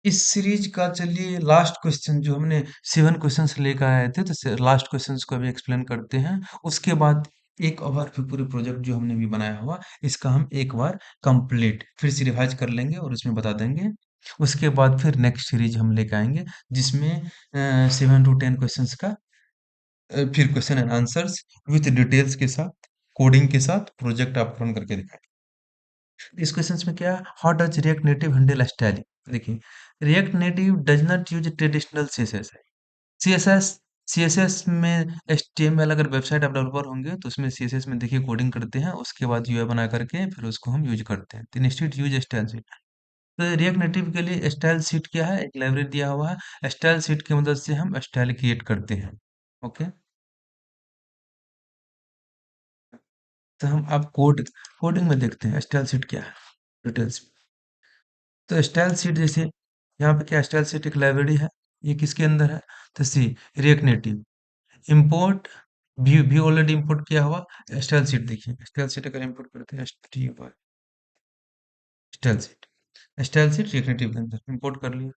इस सीरीज का चलिए लास्ट क्वेश्चन जो हमने 7 क्वेश्चंस लेकर आए थे तो लास्ट क्वेश्चंस को अभी एक्सप्लेन करते हैं। उसके बाद एक ओवर फिर पूरे प्रोजेक्ट जो हमने भी बनाया हुआ इसका हम एक बार कंप्लीट फिर से रिवाइज कर लेंगे और उसमें बता देंगे। उसके बाद फिर नेक्स्ट सीरीज हम लेकर आएंगे जिसमें 7 to 10 क्वेश्चंस का फिर question and answers with details के साथ कोडिंग के साथ प्रोजेक्ट आप रन करके दिखाएंगे। इस क्वेश्चन में क्या है, how does React Native handle styling. देखिए, React Native does not use traditional CSS है। सीएसएस सीएसएस में एचटीएमएल अगर वेबसाइट आप डेवलपर होंगे तो उसमें सीएसएस में देखिए कोडिंग करते हैं, उसके बाद यूआई बना करके फिर उसको हम यूज करते हैं। तो इंस्टीट्यूट यूज स्टाइल शीट। तो रिएक्ट नेटिव के लिए स्टाइल शीट क्या है, एक लाइब्रेरी दिया हुआ है, स्टाइल शीट की मदद से हम स्टाइल क्रिएट करते हैं। ओके। तो हम अब कोडिंग में देखते हैं स्टाइल शीट क्या है डिटेल्स। तो स्टाइल शीट जैसे यहाँ पे क्या, स्टाइल शीट एक लाइब्रेरी है। ये किसके अंदर है, तो see React Native import view already import किया हुआ स्टाइल शीट। देखिए स्टाइल शीट अगर इंपोर्ट करते हैं style sheet, style sheet React Native के अंदर इंपोर्ट कर लिया।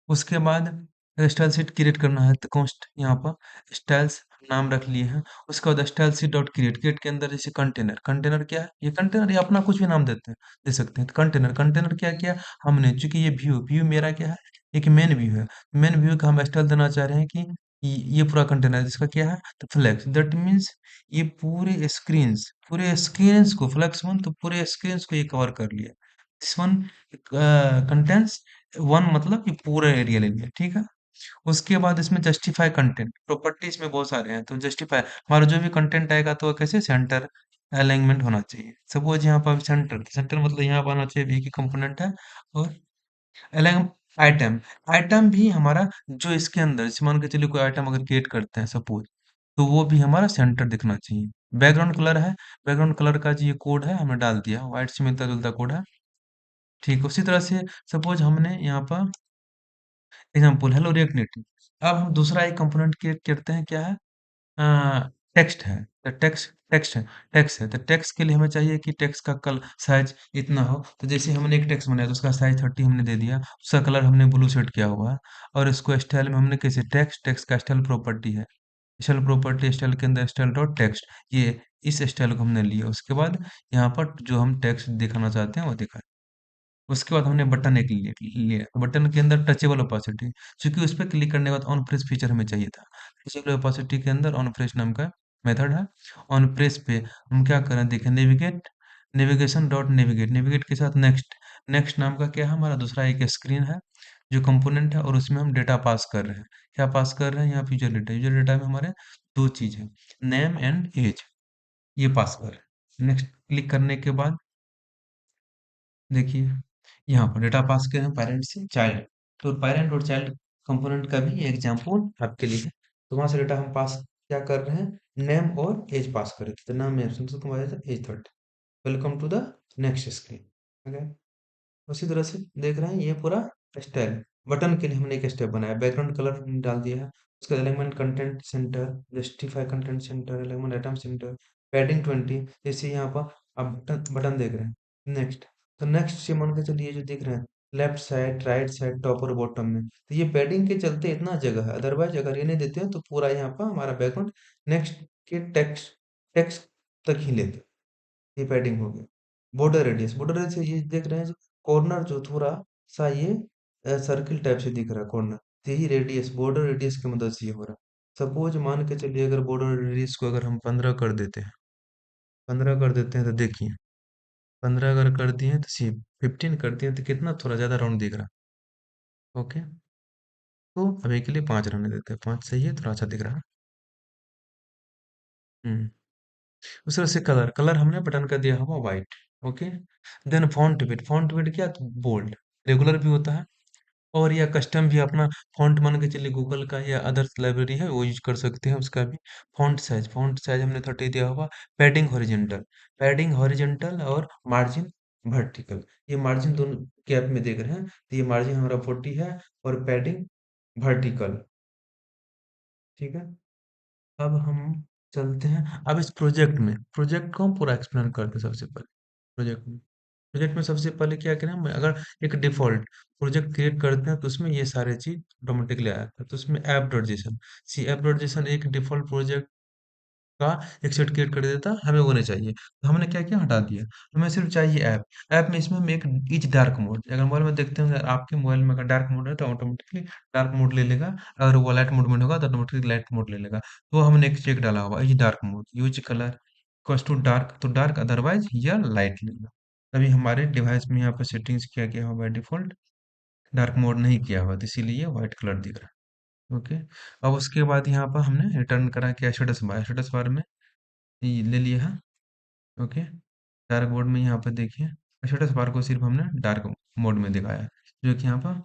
उसके बाद स्टाइल शीट क्रिएट करना है तो कॉन्स्ट यहाँ पर स्टाइल्स नाम रख लिए हैं। उसके बाद style sheet dot create, create के अंदर जैसे कंटेनर, कंटेनर क्या है, ये कंटेनर ये अपना कुछ भी नाम देते हैं, दे सकते हैं। तो कंटेनर, कंटेनर क्या किया हमने, चूंकि ये व्यू मेरा क्या है, एक मेन व्यू है। मेन व्यू का हम स्टाइल देना चाह रहे हैं कि ये पूरा कंटेनर जिसका क्या है, तो फ्लेक्स, दैट मीन्स ये पूरे स्क्रीन्स को फ्लेक्स वन, तो पूरे स्क्रीन्स को ये कवर कर लिया। दिस वन कंटेंट्स वन, मतलब ये पूरा एरिया ले लिया, ठीक है। उसके बाद इसमें जस्टिफाई कंटेंट प्रॉपर्टीज में बहुत सारे हैं, तो जस्टिफाई हमारा जो भी कंटेंट आएगा तो वो कैसे सेंटर अलाइनमेंट होना चाहिए। सपोज यहाँ पर सेंटर, सेंटर मतलब यहाँ पर आना चाहिए, एक ही कंपोनेंट है। और अलाइन आइटम, आइटम भी हमारा जो इसके अंदर, जैसे मान के चलिए कोई आइटम अगर क्रिएट करते हैं सपोज, तो वो भी हमारा सेंटर दिखना चाहिए। बैकग्राउंड कलर है, बैकग्राउंड कलर का जो ये कोड है हमने डाल दिया, व्हाइट से मिलता जुलता कोड है, ठीक। उसी तरह से सपोज हमने यहाँ पर एग्जाम्पल हेलो रिएक्ट नेटिव, अब हम दूसरा एक कंपोनेंट क्रिएट करते हैं, क्या है, टेक्स्ट है। तो टेक्स्ट है तो टेक्स्ट के लिए हमें चाहिए कि टेक्स्ट का कल साइज इतना हो। तो जैसे हमने एक टेक्स्ट बनाया तो उसका साइज 30 हमने दे दिया, उसका कलर हमने ब्लू सेट किया हुआ है। और इसको स्टाइल में हमने कैसे, टेक्स्ट, टेक्स्ट का स्टाइल प्रॉपर्टी है, स्टाइल प्रॉपर्टी, स्टाइल के अंदर स्टाइल डॉट टेक्स्ट, ये इस स्टाइल को हमने लिया। उसके बाद यहाँ पर जो हम टेक्स्ट दिखाना चाहते हैं वो दिखा। उसके बाद हमने बटन एक लिया, बटन के अंदर टचेबल ओपेसिटी, क्योंकि उस पर क्लिक करने के बाद ऑन प्रेस फीचर हमें चाहिए था। टचेबल ओपेसिटी के अंदर ऑन प्रेस नाम का मेथड है। ऑन प्रेस पे हम क्या करें, देखें navigate, navigation dot navigate, navigate के साथ नेक्स्ट, नेक्स्ट नाम का क्या है, हमारा दूसरा एक स्क्रीन है जो कंपोनेंट है, और उसमें हम डेटा पास कर रहे हैं। क्या पास कर रहे हैं, यहाँ यूजर डेटा में हमारे दो चीज है, नेम एंड एज, ये पास कर रहे हैं। नेक्स्ट क्लिक करने के बाद देखिए यहाँ पर डेटा पास करें पेरेंट से चाइल्ड, तो पेरेंट और चाइल्ड कंपोनेंट का भी एग्जाम्पल आपके लिए है। तो वहां से डेटा हम पास क्या कर रहे हैं, नेम और एज पास कर रहे थे। तो नाम में संतोष कुमार है, age 30। Welcome to the next screen. Okay. उसी तरह से देख रहे हैं ये पूरा स्टाइल। बटन के लिए हमने एक स्टेप बनाया, बैकग्राउंड कलर डाल दिया है, उसका element content centre, justify content centre, element item centre, padding 20, जैसे यहाँ पर आप बटन बटन देख रहे हैं। नेक्स्ट, तो नेक्स्ट से मान के चलिए जो देख रहे हैं left side, right side, top और बॉटम में, तो ये पैडिंग के चलते इतना जगह है, अदरवाइज अगर ये नहीं देते हैं तो पूरा यहाँ पर हमारा बैकग्राउंड नेक्स्ट के टेक्स्ट टेक्स्ट तक ही लेते, ये पैडिंग हो गया। बॉर्डर रेडियस, बॉर्डर रेडियस ये देख रहे हैं कॉर्नर जो थोड़ा सा ये सर्किल टाइप से दिख रहा है कॉर्नर, तो यही रेडियस, बॉर्डर रेडियस की मदद से ये हो रहा है। सपोज मान के चलिए अगर बॉर्डर रेडियस को अगर हम 15 कर देते हैं, 15 कर देते हैं तो देखिए 15 अगर कर दिए हैं तो सी 15 कर दिए हैं तो कितना थोड़ा ज्यादा राउंड दिख रहा है। ओके। तो अभी के लिए 5 रहने देते हैं, 5 सही है, थोड़ा अच्छा दिख रहा है। हम्म। उस तरह से कलर, कलर हमने बटन का दिया हुआ white. Okay. Then font weight क्या, बोल्ड रेगुलर भी होता है, और या कस्टम भी अपना फॉन्ट मान के चलिए गूगल का या अदर्स लाइब्रेरी है वो यूज कर सकते हैं उसका भी। फॉन्ट साइज हमने 30 दिया हुआ। पैडिंग हॉरिजेंटल और मार्जिन वर्टिकल, ये मार्जिन दोनों गैप में देख रहे हैं, तो ये मार्जिन हमारा 40 है और पैडिंग वर्टिकल, ठीक है। अब हम चलते हैं अब इस प्रोजेक्ट में, प्रोजेक्ट को हम पूरा एक्सप्लेन करते हैं सबसे पहले प्रोजेक्ट में। प्रोजेक्ट में सबसे पहले क्या करें हम, अगर एक डिफ़ॉल्ट प्रोजेक्ट क्रिएट करते हैं तो उसमें ये सारे चीज़ ऑटोमेटिकली आ जाता है। तो उसमें ऐप.json, सी ऐप.json एक डिफ़ॉल्ट प्रोजेक्ट का एक सेट क्रिएट कर देता, हमें वो नहीं चाहिए। तो हमने क्या किया, हटा दिया। हमें सिर्फ़ चाहिए ऐप। ऐप में इसमें हम एक इच डार्क मोड, अगर मोबाइल में देखते होंगे, आपके मोबाइल में अगर डार्क मोड है तो ऑटोमेटिकली डार्क मोड ले लेगा। अगर वो लाइट मोड में होगा तो ऑटोमेटिकली लाइट मोड ले लेगा। तो हमने एक चेक डाला हुआ is dark mode, use colour equals to dark, तो डार्क अदरवाइज़ या लाइट लेगा। तभी हमारे डिवाइस में यहाँ पे सेटिंग्स क्या किया हुआ है, डिफ़ॉल्ट डार्क मोड नहीं किया हुआ, तो इसीलिए व्हाइट कलर दिख रहा है। ओके। अब उसके बाद यहाँ पर हमने रिटर्न करा क्या, स्टेटस बार में ये ले लिया है। ओके। डार्क मोड में यहाँ पर देखिए, स्टेटस बार को सिर्फ हमने डार्क मोड में दिखाया है, जो कि यहाँ पर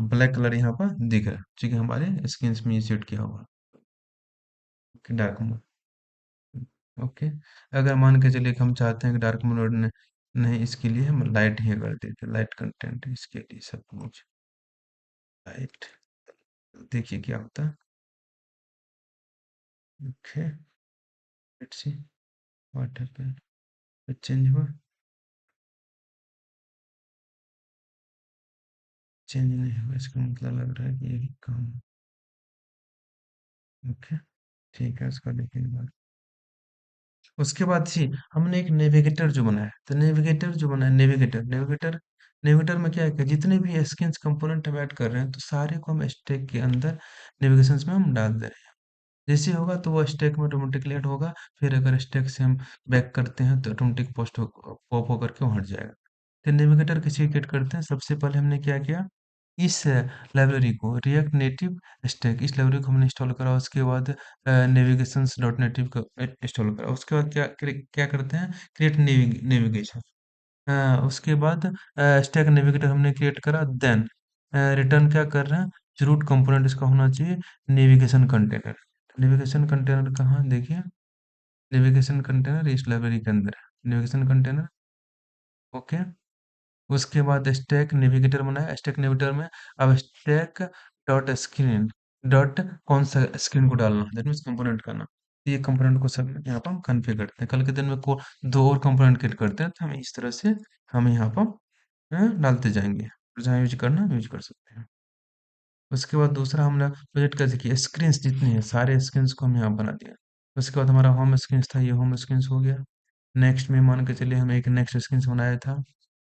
ब्लैक कलर यहाँ पर दिख रहा है, ठीक है, हमारे स्क्रीन में ये सेट किया हुआ है डार्क मोड। ओके। अगर मान के चलिए कि हम चाहते हैं कि डार्क मोड नहीं, इसके लिए हम लाइट ही कर देते हैं, लाइट कंटेंट इसके लिए सब कुछ लाइट। देखिए क्या होता है। Okay, let's see what happened. Change हुआ, चेंज नहीं हुआ, इसका मतलब लग रहा है कि ये भी काम। ओके, ठीक है, इसका देखेंगे। उसके बाद जी हमने एक नेविगेटर जो बनाया, तो नेविगेटर जो बनाया, नेविगेटर में क्या है कि जितने भी स्किन्स कंपोनेंट हम ऐड कर रहे हैं तो सारे को हम स्टैक के अंदर नेविगेशंस में हम डाल दे रहे हैं। जैसे होगा तो वो स्टैक में ऑटोमेटिकली ऐड होगा। फिर अगर स्टैक से हम बैक करते हैं तो ऑटोमेटिक पोस्ट पॉप होकर के वो हट जाएगा। तो नेविगेटर कैसे क्रिएट करते हैं, सबसे पहले हमने क्या किया, इस लाइब्रेरी को रिएक्ट नेटिव स्टैक, इस लाइब्रेरी को हमने इंस्टॉल करा। उसके बाद नेविगेशंस डॉट नेटिव का इंस्टॉल करा। उसके बाद क्या करते हैं, क्रिएट नेविगेशन। उसके बाद स्टैक नेविगेटर हमने क्रिएट करा, देन रिटर्न क्या कर रहे हैं, जो रूट कंपोनेंट इसका होना चाहिए नेविगेशन कंटेनर। नेविगेशन कंटेनर कहाँ देखिए, नेविगेशन कंटेनर इस लाइब्रेरी के अंदर है, नेविगेशन कंटेनर। ओके। उसके बाद स्टैक नेविगेटर बनाया, स्टैक नेविगेटर में अब स्टैक डॉट स्क्रीन डॉट कौन सा स्क्रीन को डालना, दैट मीन्स कंपोनेंट का नाम। ये कंपोनेंट को सब यहाँ पर हम कॉन्फ़िगर करते हैं। कल के दिन में को दो और कंपोनेंट क्रिएट करते हैं, तो हम इस तरह से हम यहाँ पर डालते जाएंगे, जहाँ यूज करना यूज कर सकते हैं। उसके बाद दूसरा हमने प्रोजेक्ट कैसे किया, स्क्रीन्स जितनी है सारे स्क्रीन्स को हम यहाँ बना दिया। उसके बाद हमारा होम स्क्रीन्स था, ये होम स्क्रीन्स हो गया। नेक्स्ट में मान के चलिए हम एक नेक्स्ट स्क्रीन्स बनाया था,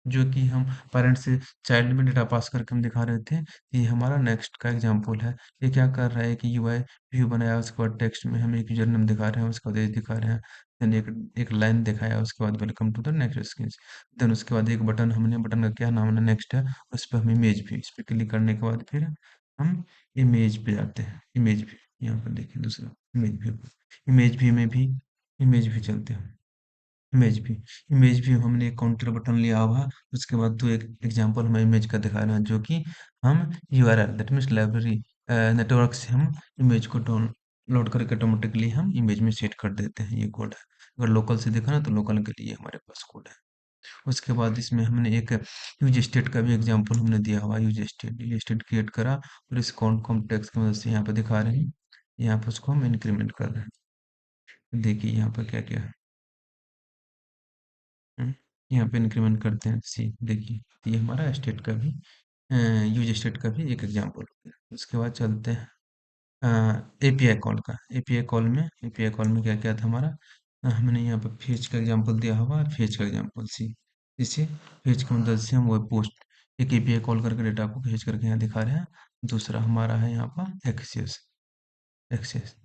जो कि हम पेरेंट्स से चाइल्ड में डेटा पास करके हम दिखा रहे थे। ये हमारा नेक्स्ट का एग्जांपल है। ये क्या कर रहा है कि यूआई व्यू बनाया, उसके बाद टेक्स्ट में हम एक यूजर नेम दिखा रहे हैं, उसके बाद एज दिखा रहे हैं, देन एक एक लाइन दिखाया, उसके बाद welcome to the next screens. Then उसके बाद एक बटन, हमने बटन का क्या नाम है, नेक्स्ट है। उस पर हम इमेज भी, इस पर क्लिक करने के बाद फिर हम इमेज पे जाते हैं, इमेज भी यहाँ पर देखिए दूसरा इमेज भी चलते हैं। इमेज भी इमेज भी हमने एक काउंटर बटन लिया हुआ। उसके बाद तो एक एग्जांपल हमें इमेज का दिखा रहा है, जो कि हम URL that means library network से हम इमेज को डाउनलोड करके ऑटोमेटिकली हम इमेज में सेट कर देते हैं। ये कोड है, अगर लोकल से देखा ना तो लोकल के लिए हमारे पास कोड है। उसके बाद इसमें हमने एक यूज स्टेट का भी एग्जांपल हमने दिया हुआ, यूज स्टेट क्रिएट करा और इस कॉम टेक्स्ट की मदद से यहाँ पे दिखा रहे हैं। यहाँ पे उसको हम इंक्रीमेंट कर रहे हैं, देखिए यहाँ पर क्या क्या है। हुँ, यहाँ पे इंक्रीमेंट करते हैं सी, देखिए तो ये हमारा स्टेट का भी यूज स्टेट का भी एक एग्जांपल हो गया। उसके बाद चलते हैं एपीआई कॉल का। एपीआई कॉल में क्या क्या था हमारा, हमने यहाँ पर फेच का एग्जांपल दिया हुआ है, फेच का एग्जांपल सी, इसे फेच की मदद से हम वेब पोस्ट एक एपीआई कॉल करके डेटा को फेच करके यहाँ दिखा रहे हैं। दूसरा हमारा है यहाँ पर एक्सेस, एक्सेस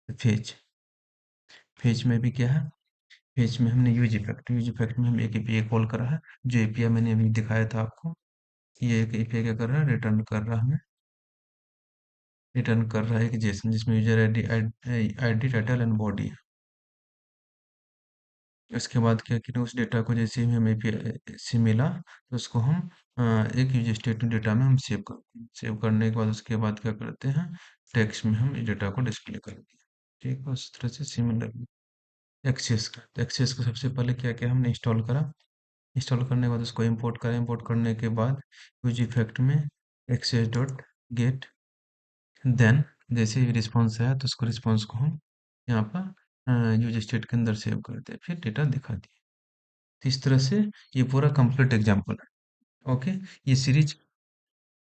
फेच, फेच में भी क्या है, पेज में हमने यूज इफेक्ट में हम एक एपीआई कॉल करा है, जो एपीआई मैंने अभी दिखाया था आपको। ये एक एपीआई क्या कर रहा है, रिटर्न कर रहा है एक जेसन, जिसमें user ID title and body है। उसके बाद क्या करें, उस डेटा को जैसे ही हमें एपीआई से मिला तो उसको हम एक यूज स्टेटमेंट डेटा में हम सेव करते हैं। सेव करने के बाद उसके बाद क्या करते हैं, टेक्स्ट में हम इस डेटा को डिस्प्ले कर दिया। ठीक है, उस तरह से सिमिलर एक्सेस का सबसे पहले क्या क्या हमने इंस्टॉल करा। इंस्टॉल करने के बाद उसको इंपोर्ट करें, इंपोर्ट करने के बाद यूज इफेक्ट में एक्सेस डॉट गेट, देन जैसे ही रिस्पॉन्स आया तो उसको रिस्पॉन्स को हम यहाँ पर यूज स्टेट के अंदर सेव करते हैं, फिर डेटा दिखा दिए। तो इस तरह से ये पूरा कंप्लीट एग्जाम्पल है। ओके, ये सीरीज